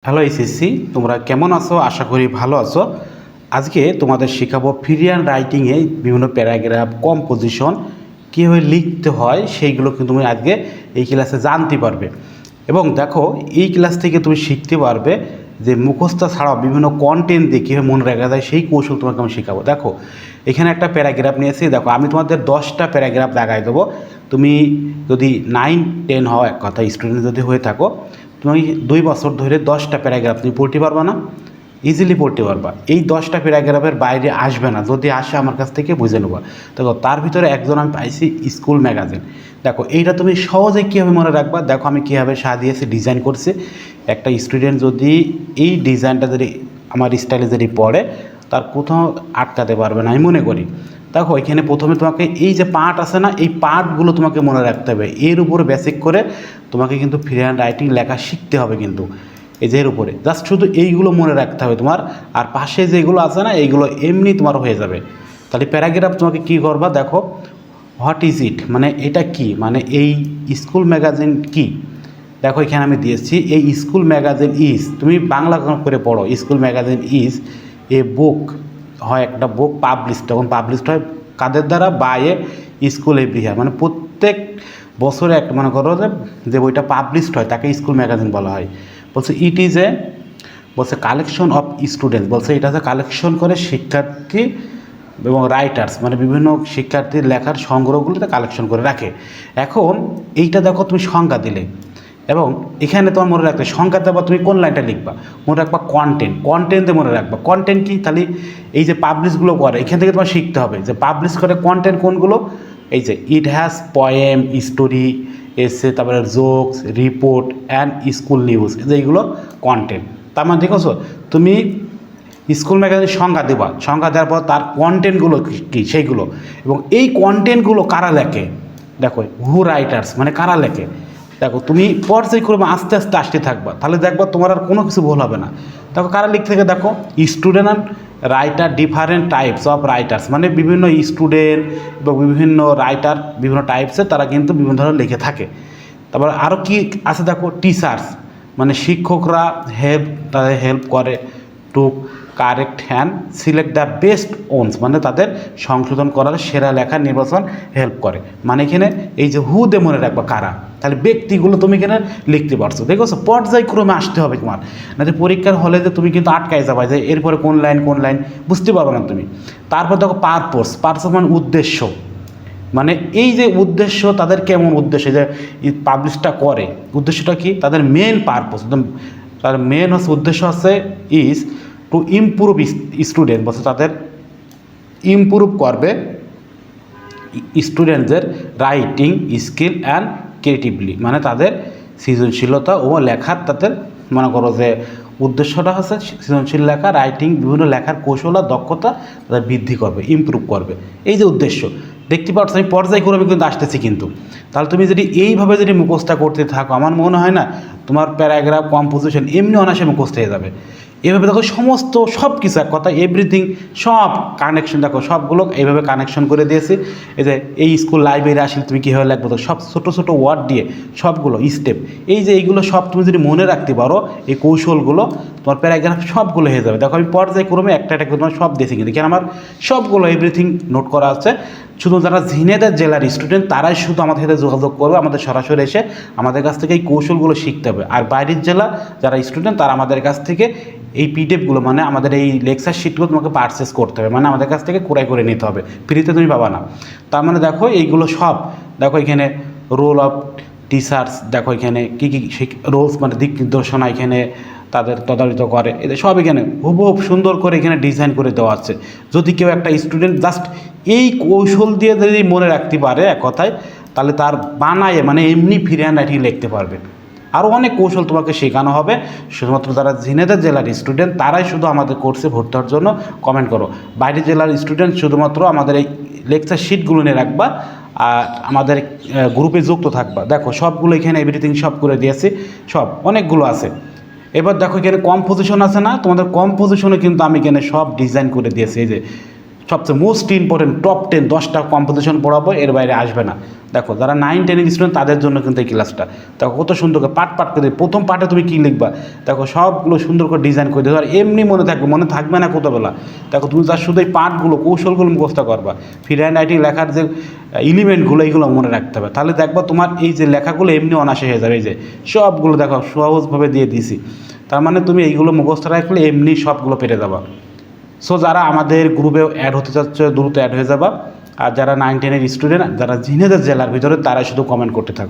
Hello SSC, তোমরা কেমন আছো? আশা করি ভালো আছো। আজকে তোমাদের শেখাবো ফ্রি হ্যান্ড রাইটিংয়ে বিভিন্ন প্যারাগ্রাফ কম্পোজিশন কীভাবে লিখতে হয় সেইগুলো কিন্তু তুমি আজকে এই ক্লাসে জানতে পারবে। এবং দেখো, এই ক্লাস থেকে তুমি শিখতে পারবে যে মুখস্থ ছাড়াও বিভিন্ন কন্টেন্ট দিয়ে কীভাবে মনে রাখা যায় সেই কৌশল তোমাকে আমি শেখাবো। দেখো, এখানে একটা প্যারাগ্রাফ নিয়েছি। দেখো, আমি তোমাদের 10টা প্যারাগ্রাফ দেখাই দেবো। তুমি যদি 9-10 হও, এক কথা স্টুডেন্ট যদি হয়ে থাকো, তুমি 2 বছর ধরে 10টা প্যারাগ্রাফ তুমি পড়তে পারবা না? ইজিলি পড়তে পারবা। এই 10টা প্যারাগ্রাফের বাইরে আসবে না। যদি আসে আমার কাছ থেকে বুঝে নেবা। দেখো, তার ভিতরে একজন আমি পাইছি স্কুল ম্যাগাজিন। দেখো, এইটা তুমি সহজে কীভাবে মনে রাখবা, দেখো আমি কীভাবে সাজিয়েছি, ডিজাইন করছি। একটা স্টুডেন্ট যদি এই ডিজাইনটা যদি আমার স্টাইলে যদি পড়ে, তার কোথাও আটকাতে পারবে না আমি মনে করি। দেখো, এখানে প্রথমে তোমাকে এই যে পার্ট আছে না, এই পার্টগুলো তোমাকে মনে রাখতে হবে। এর উপরে বেসিক করে তোমাকে কিন্তু ফ্রি হ্যান্ড রাইটিং লেখা শিখতে হবে কিন্তু। এই যে এর উপরে জাস্ট শুধু এইগুলো মনে রাখতে হবে তোমার। আর পাশে যেগুলো আছে না, এইগুলো এমনি তোমার হয়ে যাবে। তাহলে প্যারাগ্রাফ তোমাকে কী করবা, দেখো, হোয়াট ইজ ইট মানে এটা কি, মানে এই স্কুল ম্যাগাজিন কি। দেখো, এখানে আমি দিয়েছি এই স্কুল ম্যাগাজিন ইজ, তুমি বাংলা করে পড়ো, school magazine is a book, হয় একটা বুক পাবলিশড, তখন পাবলিশড হয় কাদের দ্বারা, by a school every year, মানে প্রত্যেক বছরে একটা, মনে করো যে বইটা পাবলিশড হয় তাকে স্কুল ম্যাগাজিন বলা হয়। বলছে ইট ইজ এ, বলছে কালেকশন অফ স্টুডেন্টস, বলছে এটা হচ্ছে কালেকশন করে শিক্ষার্থী এবং রাইটার্স, মানে বিভিন্ন শিক্ষার্থীর লেখার সংগ্রহগুলোতে কালেকশন করে রাখে। এখন এইটা দেখো, তুমি সংজ্ঞা দিলে এবং এখানে তোমার মনে রাখতে সংখ্যা দেওয়া, তুমি কোন লাইনটা লিখবা, মনে রাখবা কন্টেন্ট, কন্টেন্টে মনে রাখবা কন্টেন্ট কি। তাহলে এই যে পাবলিশগুলো করে, এখান থেকে তোমার শিখতে হবে যে পাবলিশ করে কন্টেন্ট কোনগুলো। এই যে ইট হ্যাজ পোয়েম, স্টোরি, এসে, তারপরে jokes, report and school news, যে এইগুলো কন্টেন্ট। তার মানে দেখছো, তুমি স্কুল ম্যাগাজিনের সংজ্ঞা দেবা, সংজ্ঞা দেওয়ার পর তার কন্টেন্টগুলো কী সেইগুলো, এবং এই কন্টেন্টগুলো কারা লেখে। দেখো, হু রাইটার্স মানে কারা লেখে। দেখো, তুমি পর্যায়ক্রমে আস্তে আস্তে আসতে থাকবা, তাহলে দেখবা তোমার আর কোনো কিছু ভুল হবে না। দেখো, কারা লিখতে থাকে, দেখো student and writer, different types of writers, মানে বিভিন্ন স্টুডেন্ট এবং বিভিন্ন রাইটার, বিভিন্ন টাইপসের তারা কিন্তু বিভিন্ন ধরনের লিখে থাকে। তারপর আরও কি আছে, দেখো টিচার্স, মানে শিক্ষকরা তাদের হেল্প করে to correct hand select the best ones, মানে তাদের সংশোধন করার সেরা লেখা নির্বাচন হেল্প করে। মানে এখানে এই যে হু দে মনে রাখবা কারা, তাহলে ব্যক্তিগুলো তুমি এখানে লিখতে পারছো। দেখো, পর্যায়ক্রমে আসতে হবে তোমার, না যে পরীক্ষার হলে যে তুমি কিন্তু আটকায় যাবে যে এরপরে কোন লাইন বুঝতে পারবে না তুমি। তারপর দেখো পারপোজ মানে উদ্দেশ্য, মানে এই যে উদ্দেশ্য, তাদের কেমন উদ্দেশ্য যে পাবলিশটা করে, উদ্দেশ্যটা কি, তাদের মেন পারপোজ, তার মেন হচ্ছে উদ্দেশ্য হচ্ছে ইজ টু ইমপ্রুভ স্টুডেন্ট, বলছে তাদের ইমপ্রুভ করবে স্টুডেন্টদের রাইটিং স্কিল অ্যান্ড ক্রিয়েটিভলি, মানে তাদের সৃজনশীলতা ও লেখার, তাদের মনে করো যে উদ্দেশ্যটা হচ্ছে সৃজনশীল লেখা, রাইটিং, বিভিন্ন লেখার কৌশল আর দক্ষতা তাদের বৃদ্ধি করবে, ইমপ্রুভ করবে, এই যে উদ্দেশ্য। দেখতে পাচ্ছ আমি পর্যায়ক্রমে কিন্তু আসতেছি কিন্তু। তাহলে তুমি যদি এইভাবে যদি মুখস্থ করতে থাকো, আমার মনে হয় না তোমার প্যারাগ্রাফ কম্পোজিশন এমনি অনায়াসে মুখস্থ হয়ে যাবে। এভাবে দেখো সমস্ত সব কিছু, এক কথা এভরিথিং, সব কানেকশন, দেখো সবগুলো এইভাবে কানেকশন করে দিয়েছি। এই যে এই স্কুল লাইব্রেরি আসলে তুমি কীভাবে লাগবে, তো সব ছোটো ছোটো ওয়ার্ড দিয়ে সবগুলো স্টেপ, এই যে এইগুলো সব তুমি যদি মনে রাখতে পারো, এই কৌশলগুলো, তোমার প্যারাগ্রাফ সবগুলো হয়ে যাবে। দেখো, আমি পর্যায়ক্রমে একটা একটা তোমার সব দিয়েছি কিন্তু, এখানে আমার সবগুলো এভরিথিং নোট করা আছে। শুধু যারা ঝিনাইদহ জেলার স্টুডেন্ট তারাই শুধু আমাদের সাথে যোগাযোগ করবে, আমাদের সরাসরি এসে আমাদের কাছ থেকে এই কৌশলগুলো শিখতে হবে। আর বাইরের জেলা যারা স্টুডেন্ট তারা আমাদের কাছ থেকে এই পিডিএফগুলো, মানে আমাদের এই লেকচার শিটগুলো তোমাকে পারচেস করতে হবে, মানে আমাদের কাছ থেকে ক্রয় করে নিতে হবে, ফ্রিতে তুমি পাবা না। তার মানে দেখো, এইগুলো সব দেখো, এখানে রোল অফ টিচার্স, দেখো এখানে কী কী রোলস, মানে দিক নির্দেশনা এখানে তাদের তদারকিত করে, এদের সব এখানে হুবহুব সুন্দর করে এখানে ডিজাইন করে দেওয়া আছে। যদি কেউ একটা স্টুডেন্ট জাস্ট এই কৌশল দিয়ে যদি মনে রাখতে পারে, এক কথায়, তাহলে তার বানায়, মানে এমনি ফ্রি হ্যান্ড রাইটিং লিখতে পারবে। আরও অনেক কৌশল তোমাকে শেখানো হবে। শুধুমাত্র যারা ঝিনাইদহ জেলার স্টুডেন্ট তারাই শুধু আমাদের কোর্সে ভর্তি হওয়ার জন্য কমেন্ট করো। বাইরের জেলার স্টুডেন্ট শুধুমাত্র আমাদের এই লেকচার শিটগুলো নিয়ে রাখবা আর আমাদের গ্রুপে যুক্ত থাকবা। দেখো, সবগুলো এখানে এভরিথিং সব করে দিয়েছি, সব অনেকগুলো আছে। এবার দেখো, এখানে কম্পোজিশন আছে না, তোমাদের কম্পোজিশনে কিন্তু আমি এখানে সব ডিজাইন করে দিয়েছি। এই যে সবচেয়ে মোস্ট ইম্পর্টেন্ট টপ 10 10টা কম্পোজিশন পড়াবো, এর বাইরে আসবে না। দেখো যারা 9-10 এর স্টুডেন্ট তাদের জন্য কিন্তু এই ক্লাসটা। দেখো কত সুন্দর করে পাট করে প্রথম পার্টে তুমি কী লিখবা, দেখো সবগুলো সুন্দর করে ডিজাইন করে দেবো, আর এমনি মনে থাকবে না কতবেলা। দেখো তুমি তার শুধু এই পার্টগুলো কৌশলগুলো মুখস্থ করবা, ফ্রি হ্যান্ড রাইটিং লেখার যে এলিমেন্টগুলো এইগুলো মনে রাখতে হবে, তাহলে দেখবা তোমার এই যে লেখাগুলো এমনি অনায়াসে হয়ে যাবে। এই যে সবগুলো দেখো সহজভাবে দিয়ে দিছি, তার মানে তুমি এইগুলো মুখস্থ রাখলে এমনি সবগুলো পেরে যাবা। সো যারা আমাদের গ্রুপে অ্যাড হতে চাচ্ছে দ্রুত অ্যাড হয়ে যাবা, আর যারা 9-10 এর স্টুডেন্ট, যারা ঝিনাইদহ জেলার ভিতরে, তারা শুধু কমেন্ট করতে থাকো।